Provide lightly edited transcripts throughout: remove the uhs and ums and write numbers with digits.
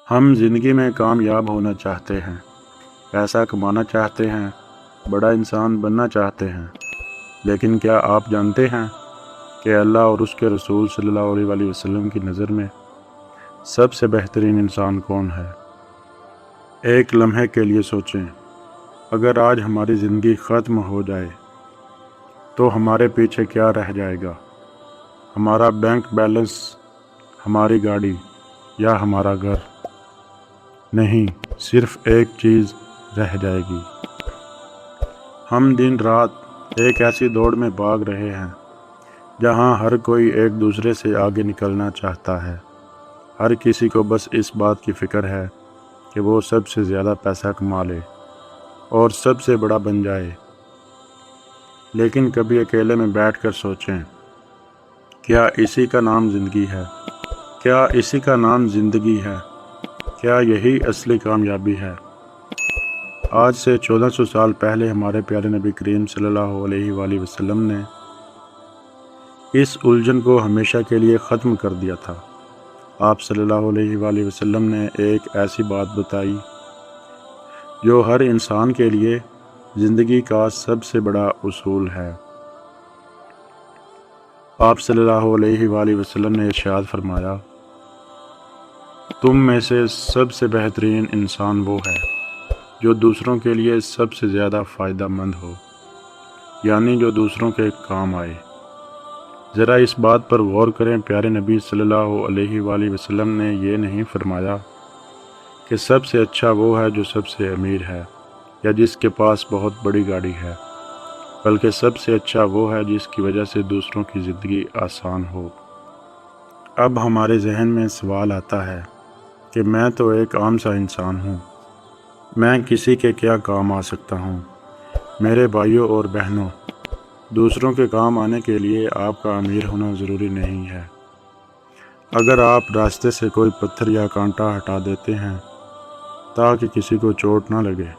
ہم زندگی میں کامیاب ہونا چاہتے ہیں، پیسہ کمانا چاہتے ہیں، بڑا انسان بننا چاہتے ہیں، لیکن کیا آپ جانتے ہیں کہ اللہ اور اس کے رسول صلی اللہ علیہ وآلہ وسلم کی نظر میں سب سے بہترین انسان کون ہے؟ ایک لمحے کے لیے سوچیں، اگر آج ہماری زندگی ختم ہو جائے تو ہمارے پیچھے کیا رہ جائے گا؟ ہمارا بینک بیلنس، ہماری گاڑی یا ہمارا گھر؟ نہیں، صرف ایک چیز رہ جائے گی۔ ہم دن رات ایک ایسی دوڑ میں بھاگ رہے ہیں جہاں ہر کوئی ایک دوسرے سے آگے نکلنا چاہتا ہے۔ ہر کسی کو بس اس بات کی فکر ہے کہ وہ سب سے زیادہ پیسہ کما لے اور سب سے بڑا بن جائے۔ لیکن کبھی اکیلے میں بیٹھ کر سوچیں، کیا اسی کا نام زندگی ہے؟ کیا اسی کا نام زندگی ہے؟ کیا یہی اصلی کامیابی ہے؟ آج سے 1400 سال پہلے ہمارے پیارے نبی کریم صلی اللہ علیہ وآلہ وسلم نے اس الجھن کو ہمیشہ کے لیے ختم کر دیا تھا۔ آپ صلی اللہ علیہ وآلہ وسلم نے ایک ایسی بات بتائی جو ہر انسان کے لیے زندگی کا سب سے بڑا اصول ہے۔ آپ صلی اللہ علیہ وآلہ وسلم نے ارشاد فرمایا، تم میں سے سب سے بہترین انسان وہ ہے جو دوسروں کے لیے سب سے زیادہ فائدہ مند ہو، یعنی جو دوسروں کے کام آئے۔ ذرا اس بات پر غور کریں، پیارے نبی صلی اللہ علیہ وآلہ وسلم نے یہ نہیں فرمایا کہ سب سے اچھا وہ ہے جو سب سے امیر ہے یا جس کے پاس بہت بڑی گاڑی ہے، بلکہ سب سے اچھا وہ ہے جس کی وجہ سے دوسروں کی زندگی آسان ہو۔ اب ہمارے ذہن میں سوال آتا ہے کہ میں تو ایک عام سا انسان ہوں، میں کسی کے کیا کام آ سکتا ہوں؟ میرے بھائیوں اور بہنوں، دوسروں کے کام آنے کے لیے آپ کا امیر ہونا ضروری نہیں ہے۔ اگر آپ راستے سے کوئی پتھر یا کانٹا ہٹا دیتے ہیں تاکہ کسی کو چوٹ نہ لگے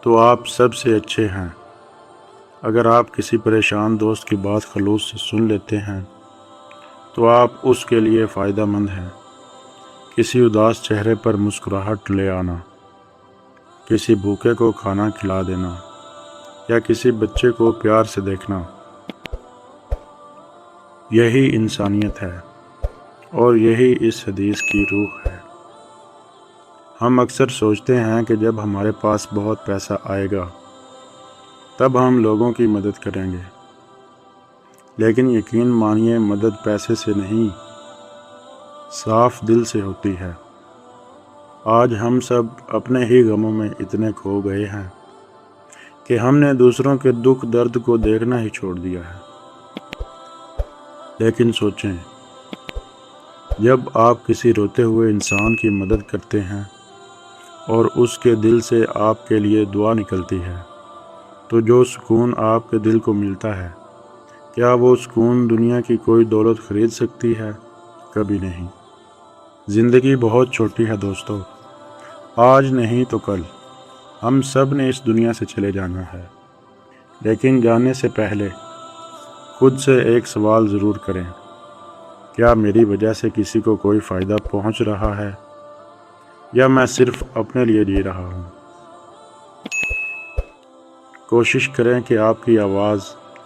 تو آپ سب سے اچھے ہیں۔ اگر آپ کسی پریشان دوست کی بات خلوص سے سن لیتے ہیں تو آپ اس کے لیے فائدہ مند ہیں۔ کسی اداس چہرے پر مسکراہٹ لے آنا، کسی بھوکے کو کھانا کھلا دینا یا کسی بچے کو پیار سے دیکھنا، یہی انسانیت ہے اور یہی اس حدیث کی روح ہے۔ ہم اکثر سوچتے ہیں کہ جب ہمارے پاس بہت پیسہ آئے گا تب ہم لوگوں کی مدد کریں گے، لیکن یقین مانیے مدد پیسے سے نہیں، صاف دل سے ہوتی ہے۔ آج ہم سب اپنے ہی غموں میں اتنے کھو گئے ہیں کہ ہم نے دوسروں کے دکھ درد کو دیکھنا ہی چھوڑ دیا ہے۔ لیکن سوچیں، جب آپ کسی روتے ہوئے انسان کی مدد کرتے ہیں اور اس کے دل سے آپ کے لیے دعا نکلتی ہے تو جو سکون آپ کے دل کو ملتا ہے، کیا وہ سکون دنیا کی کوئی دولت خرید سکتی ہے؟ کبھی نہیں۔ زندگی بہت چھوٹی ہے دوستو، آج نہیں تو کل ہم سب نے اس دنیا سے چلے جانا ہے، لیکن جانے سے پہلے خود سے ایک سوال ضرور کریں، کیا میری وجہ سے کسی کو کوئی فائدہ پہنچ رہا ہے یا میں صرف اپنے لیے جی رہا ہوں؟ کوشش کریں کہ آپ کی آواز،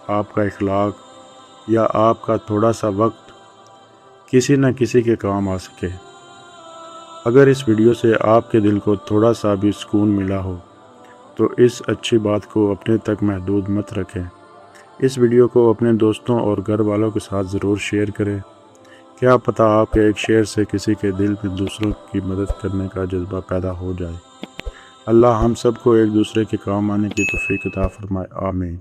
آپ کا اخلاق یا آپ کا تھوڑا سا وقت کسی نہ کسی کے کام آ سکے۔ اگر اس ویڈیو سے آپ کے دل کو تھوڑا سا بھی سکون ملا ہو تو اس اچھی بات کو اپنے تک محدود مت رکھیں۔ اس ویڈیو کو اپنے دوستوں اور گھر والوں کے ساتھ ضرور شیئر کریں۔ کیا پتہ آپ کے ایک شیئر سے کسی کے دل میں دوسروں کی مدد کرنے کا جذبہ پیدا ہو جائے۔ اللہ ہم سب کو ایک دوسرے کے کام آنے کی توفیق عطا فرمائے، آمین۔